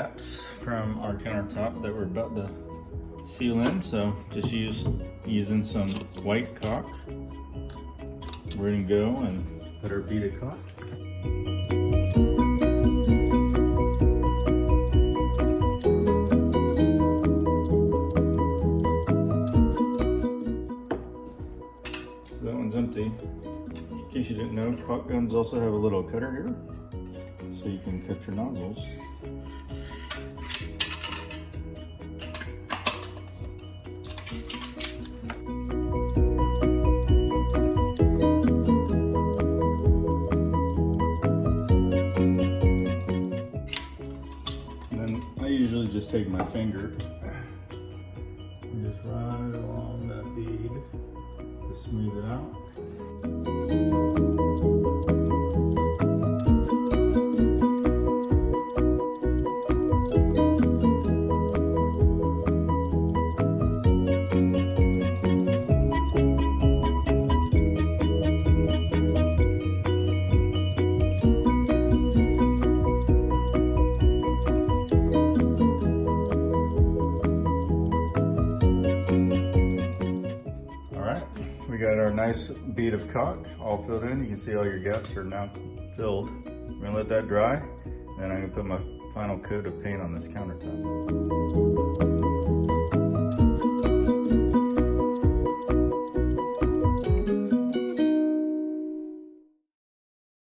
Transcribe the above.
gaps from our countertop that we're about to seal in. So just using some white caulk. We're gonna go and put our bead of caulk. So that one's empty. In case you didn't know, caulk guns also have a little cutter here, so you can cut your nozzles. Just take my finger and just run it along that bead to smooth it out. We got our nice bead of caulk all filled in. You can see all your gaps are now filled. We're gonna let that dry, and then I'm gonna put my final coat of paint on this countertop.